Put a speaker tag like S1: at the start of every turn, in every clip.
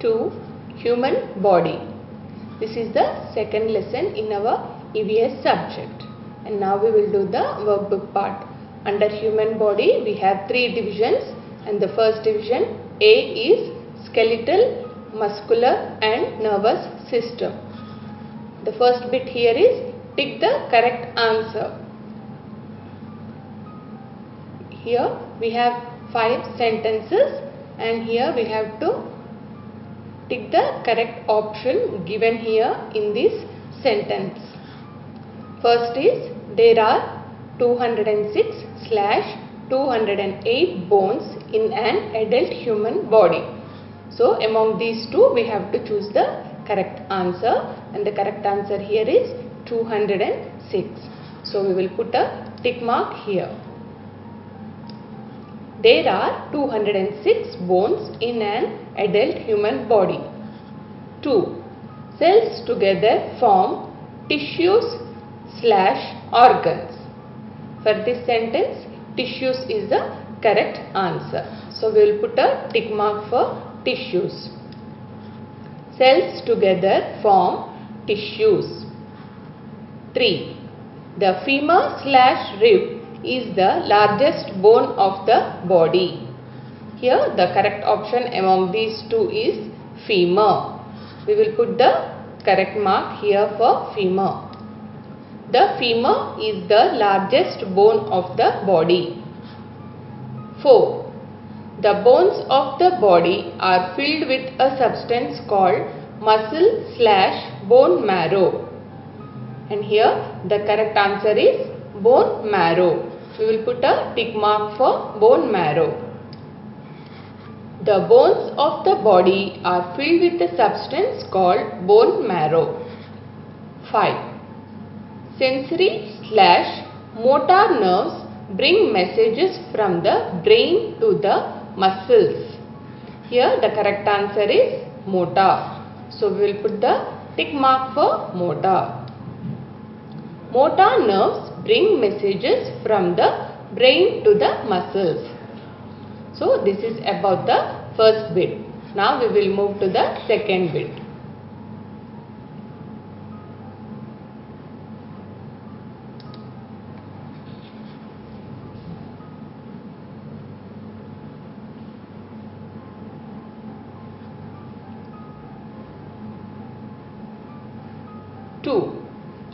S1: to human body. This is the second lesson in our EVS subject. And now we will do the workbook part. Under human body we have three divisions, and the first division A is skeletal, muscular and nervous system. The first bit here is tick the correct answer. Here we have 5 sentences and here we have to tick the correct option given here in this sentence. First is there are 206/208 bones in an adult human body. So among these two we have to choose the correct answer, and the correct answer here is 206. So we will put a tick mark here. There are 206 bones in an adult human body. 2. Cells together form tissues/organs. For this sentence, tissues is the correct answer. So we will put a tick mark for tissues. Cells together form tissues. 3. The femur/rib is the largest bone of the body. Here the correct option among these two is femur. We will put the correct mark here for femur. The femur is the largest bone of the body. 4. The bones of the body are filled with a substance called muscle/bone marrow. And here the correct answer is bone marrow. We will put a tick mark for bone marrow. The bones of the body are filled with a substance called bone marrow. 5. Sensory/motor nerves bring messages from the brain to the muscles. Here the correct answer is motor. So we will put the tick mark for motor. Motor nerves bring messages from the brain to the muscles. So this is about the first bit. Now we will move to the second bit.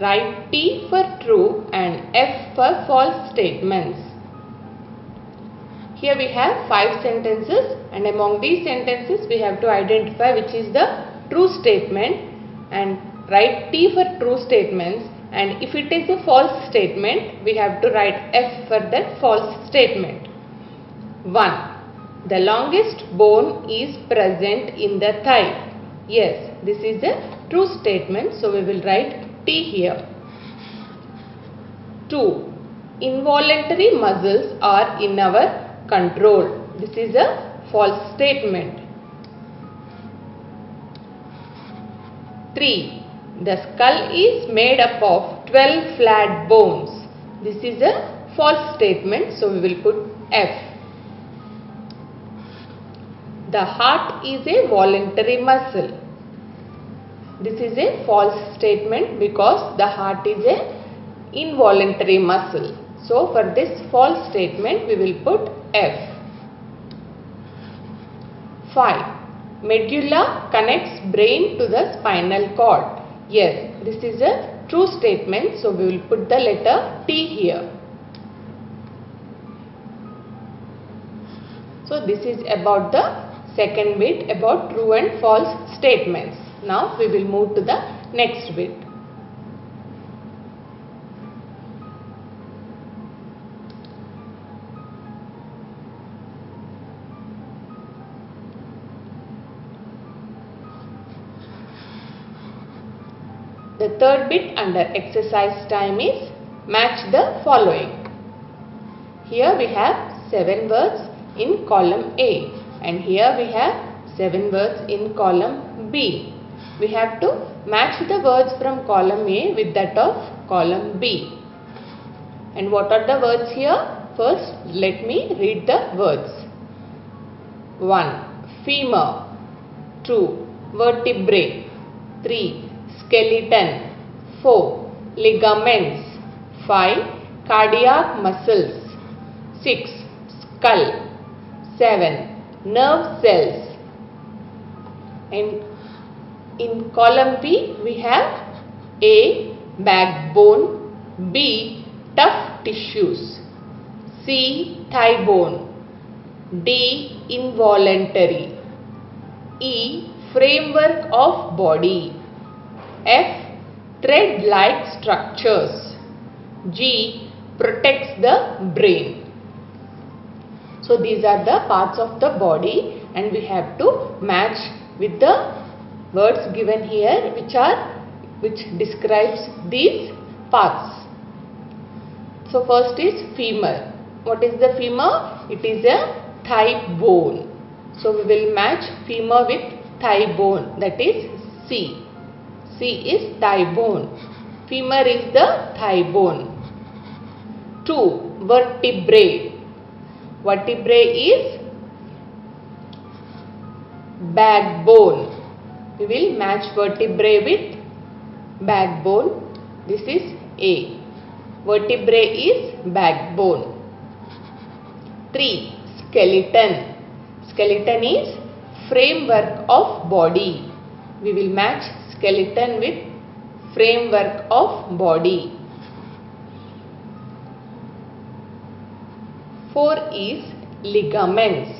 S1: Write T for true and F for false statements. Here we have 5 sentences, and among these sentences we have to identify which is the true statement and write T for true statements, and if it is a false statement we have to write F for that false statement. 1. The longest bone is present in the thigh. Yes, this is a true statement, so we will write T here. 2. Involuntary muscles are in our control. This is a false statement. 3. The skull is made up of 12 flat bones. This is a false statement, so we will put F. The heart is a voluntary muscle. This is a false statement because the heart is a involuntary muscle. So for this false statement we will put F. 5. Medulla connects brain to the spinal cord. Yes, this is a true statement, so we will put the letter T here. So this is about the second bit about true and false statements. Now we will move to the next bit. The third bit under exercise time is match the following. Here we have 7 words in column A, and here we have 7 words in column B. We have to match the words from column A with that of column B. And what are the words here? First, let me read the words. 1. Femur. 2. Vertebrae. 3. Skeleton. 4. Ligaments. 5. Cardiac muscles. 6. Skull. 7. Nerve cells. And in column B we have A. Backbone. B. Tough tissues. C. Thigh bone. D. Involuntary. E. Framework of body. F. Thread-like structures. G. Protects the brain. So these are the parts of the body and we have to match with the words given here which describes these parts. So first is femur. What is the femur? It is a thigh bone. So we will match femur with thigh bone, that is C. C is thigh bone. Femur is the thigh bone. 2. Vertebrae. Vertebrae is backbone. We will match vertebrae with backbone. This is A. Vertebrae is backbone. 3. Skeleton. Skeleton is framework of body. We will match skeleton with framework of body. 4 is ligaments.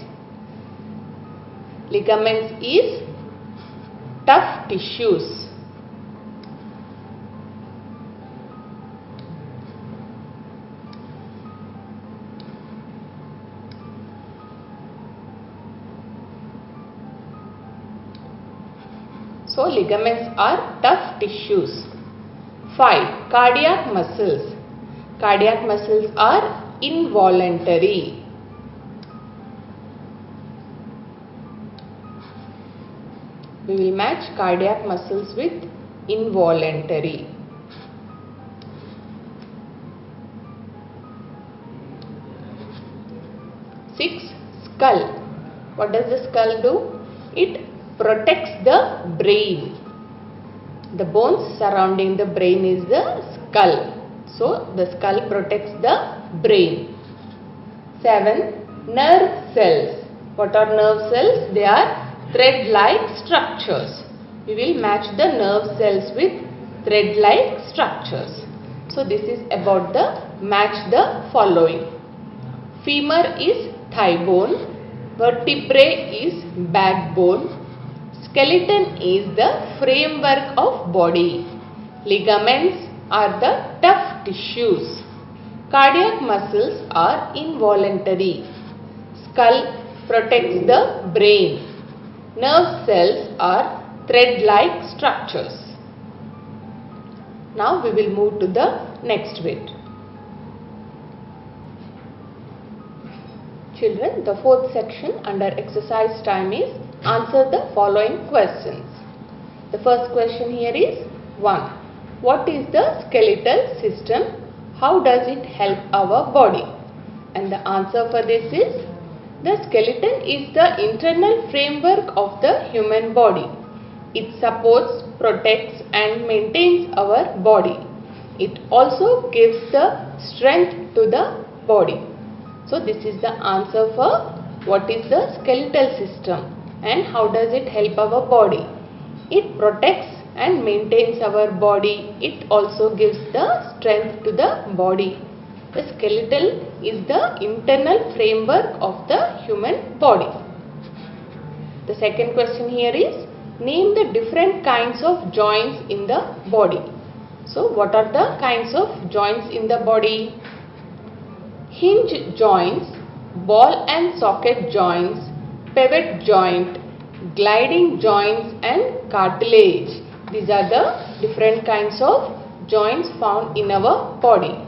S1: Ligaments is tough tissues. So ligaments are tough tissues. 5. Cardiac muscles. Cardiac muscles are involuntary. We will match cardiac muscles with involuntary. 6. Skull. What does the skull do? It protects the brain. The bones surrounding the brain is the skull. So the skull protects the brain. 7. Nerve cells. What are nerve cells? They are thread-like structures. We will match the nerve cells with thread-like structures. So this is about the match the following. Femur is thigh bone. Vertebrae is backbone. Skeleton is the framework of body. Ligaments are the tough tissues. Cardiac muscles are involuntary. Skull protects the brain. Nerve cells are thread-like structures. Now we will move to the next bit. Children, the fourth section under exercise time is answer the following questions. The first question here is 1. What is the skeletal system? How does it help our body? And the answer for this is, the skeleton is the internal framework of the human body. It supports, protects and maintains our body. It also gives the strength to the body. So this is the answer for what is the skeletal system and how does it help our body. It protects and maintains our body. It also gives the strength to the body. The skeletal is the internal framework of the human body. The second question here is, name the different kinds of joints in the body. So what are the kinds of joints in the body? Hinge joints, ball and socket joints, pivot joint, gliding joints and cartilage. These are the different kinds of joints found in our body.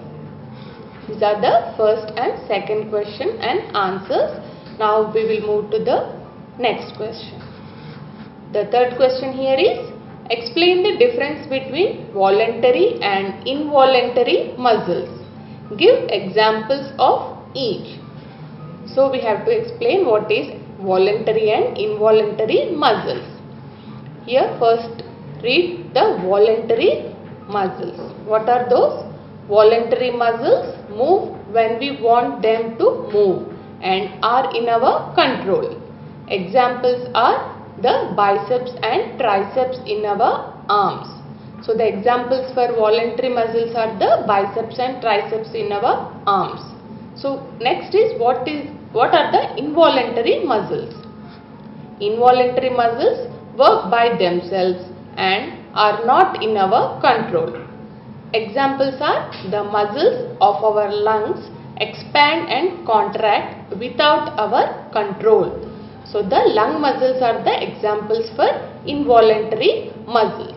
S1: These are the first and second question and answers. Now we will move to the next question. The third question here is, explain the difference between voluntary and involuntary muscles. Give examples of each. So we have to explain what is voluntary and involuntary muscles. Here first read the voluntary muscles. What are those? Voluntary muscles move when we want them to move and are in our control. Examples are the biceps and triceps in our arms. So the examples for voluntary muscles are the biceps and triceps in our arms. So next is what are the involuntary muscles? Involuntary muscles work by themselves and are not in our control. Examples are the muscles of our lungs expand and contract without our control. So the lung muscles are the examples for involuntary muscles.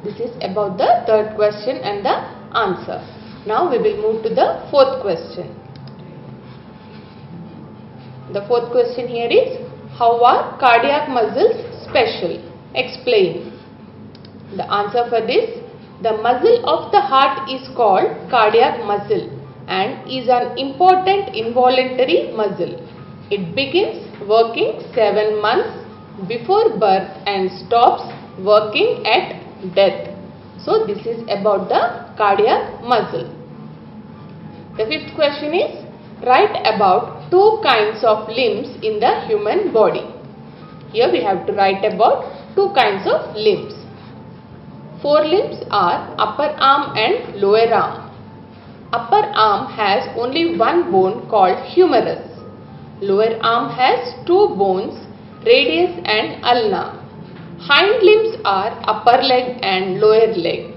S1: This is about the third question and the answer. Now we will move to the fourth question. The fourth question here is, how are cardiac muscles special? Explain. The answer for this, the muscle of the heart is called cardiac muscle and is an important involuntary muscle. It begins working 7 months before birth and stops working at death. So this is about the cardiac muscle. The fifth question is, write about 2 kinds of limbs in the human body. Here we have to write about 2 kinds of limbs. Forelimbs are upper arm and lower arm. Upper arm has only one bone called humerus. Lower arm has 2 bones, radius and ulna. Hind limbs are upper leg and lower leg.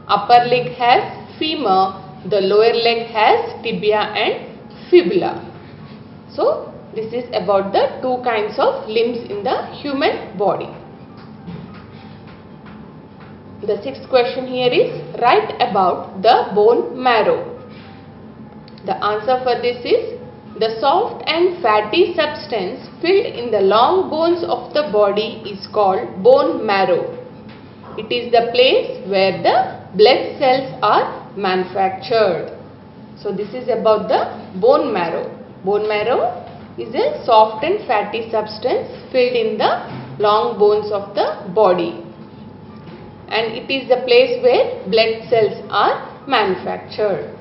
S1: Upper leg has femur, the lower leg has tibia and fibula. So this is about the 2 kinds of limbs in the human body. The sixth question here is, write about the bone marrow. The answer for this is, the soft and fatty substance filled in the long bones of the body is called bone marrow. It is the place where the blood cells are manufactured. So this is about the bone marrow. Bone marrow is a soft and fatty substance filled in the long bones of the body. And it is the place where blood cells are manufactured.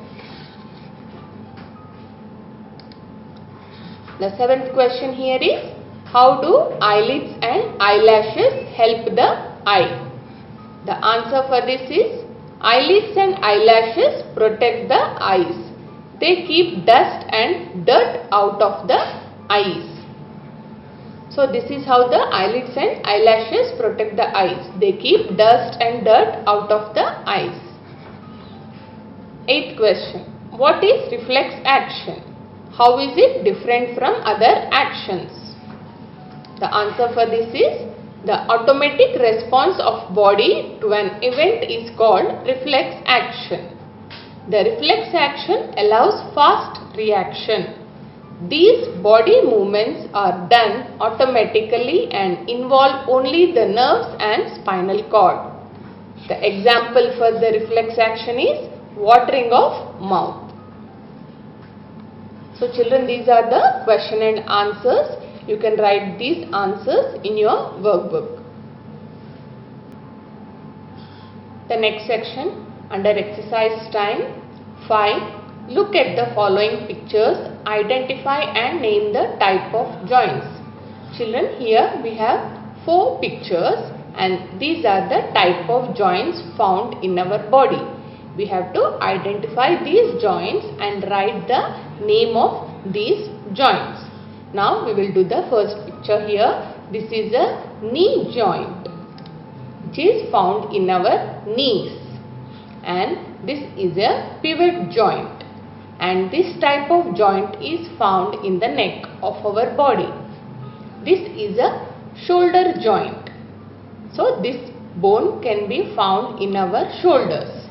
S1: The seventh question here is, how do eyelids and eyelashes help the eye? The answer for this is, eyelids and eyelashes protect the eyes. They keep dust and dirt out of the eyes. So this is how the eyelids and eyelashes protect the eyes. They keep dust and dirt out of the eyes. Eighth question, what is reflex action? How is it different from other actions? The answer for this is, the automatic response of body to an event is called reflex action. The reflex action allows fast reaction. These body movements are done automatically and involve only the nerves and spinal cord. The example for the reflex action is watering of mouth. So children, these are the question and answers. You can write these answers in your workbook. The next section under exercise time 5. Look at the following pictures. Identify and name the type of joints. Children, here we have 4 pictures and these are the type of joints found in our body. We have to identify these joints and write the name of these joints. Now we will do the first picture here. This is a knee joint which is found in our knees, and this is a pivot joint, and this type of joint is found in the neck of our body. This is a shoulder joint. So this bone can be found in our shoulders,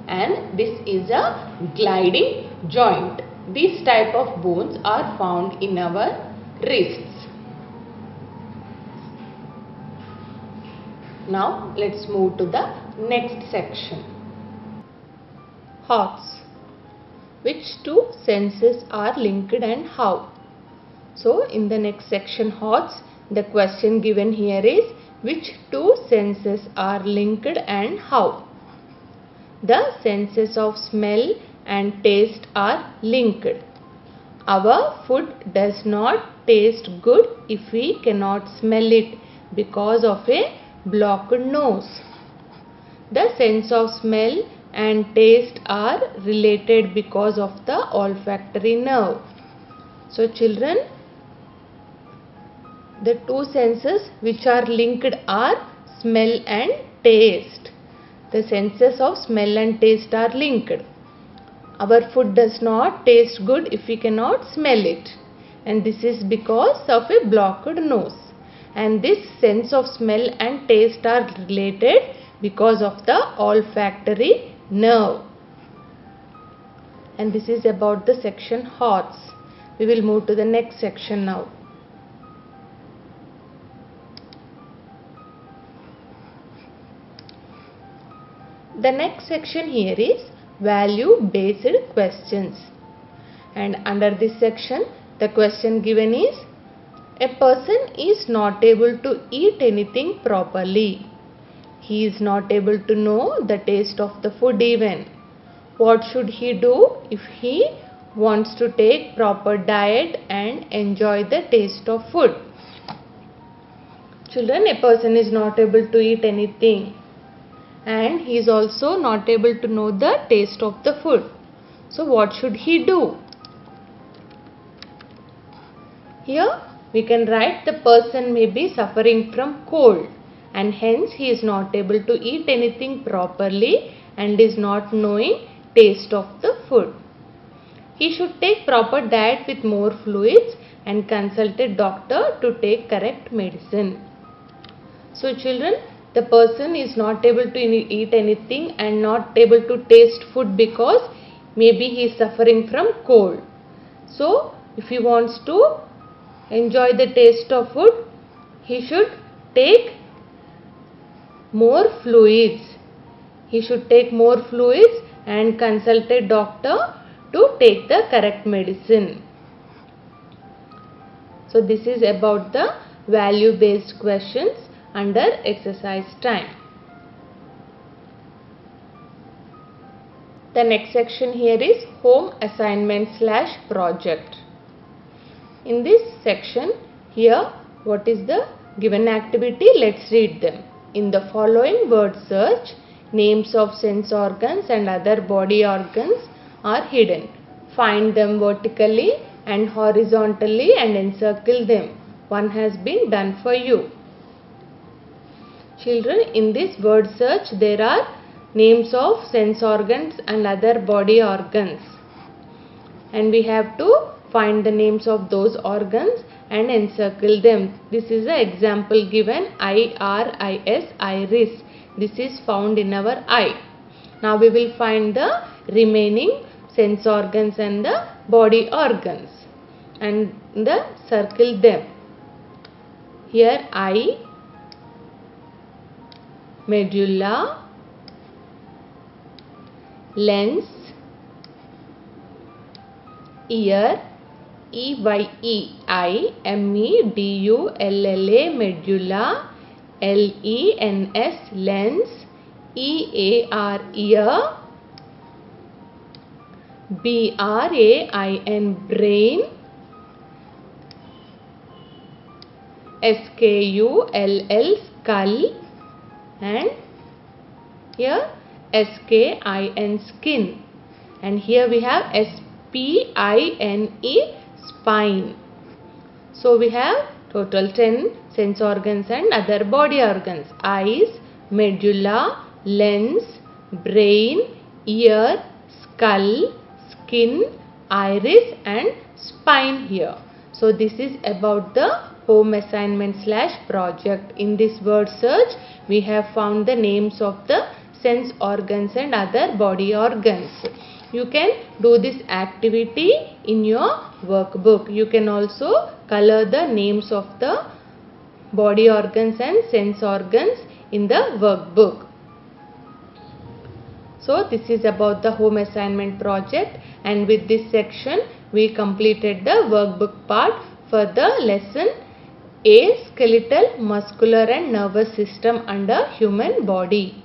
S1: and this is a gliding joint. These type of bones are found in our wrists. Now let's move to the next section. Hearts. Which 2 senses are linked and how? So in the next section, hearts, the question given here is, Which two senses are linked and how? The senses of smell and taste are linked. Our food does not taste good if we cannot smell it because of a blocked nose. The sense of smell and taste are related because of the olfactory nerve. So children, the two senses which are linked are smell and taste. The senses of smell and taste are linked. Our food does not taste good if we cannot smell it, and this is because of a blocked nose. And this sense of smell and taste are related because of the olfactory nerve. And this is about the section horse. We will move to the next section now. The next section here is value based questions, and under this section the question given is, a person is not able to eat anything properly. He is not able to know the taste of the food even. What should he do if he wants to take proper diet and enjoy the taste of food? Children, a person is not able to eat anything, and he is also not able to know the taste of the food. So what should he do? Here we can write the person may be suffering from cold, and hence he is not able to eat anything properly and is not knowing taste of the food. He should take proper diet with more fluids and consult a doctor to take correct medicine. So children, the person is not able to eat anything and not able to taste food because maybe he is suffering from cold. So if he wants to enjoy the taste of food, he should take more fluids. He should take more fluids and consult a doctor to take the correct medicine. So this is about the value based questions under exercise time. The next section here is home assignment / project. In this section here, what is the given activity? Let's read them. In the following word search, names of sense organs and other body organs are hidden. Find them vertically and horizontally and encircle them. One has been done for you. Children, in this word search there are names of sense organs and other body organs, and we have to find the names of those organs and encircle them. This is the example given, iris, iris. This is found in our eye. Now we will find the remaining sense organs and the body organs and circle them. Here eye, medulla, lens, ear, eye, medulla, medulla, lens, lens, ear, ear, brain, brain, skull, skull, and here skin, skin, and here we have spine, spine. So we have total 10 sense organs and other body organs: eyes, medulla, lens, brain, ear, skull, skin, iris and spine here. So this is about the home assignment / project. In this word search, we have found the names of the sense organs and other body organs. You can do this activity in your workbook. You can also color the names of the body organs and sense organs in the workbook. So this is about the home assignment project, and with this section we completed the workbook part for the lesson A. Skeletal, muscular and nervous system under human body.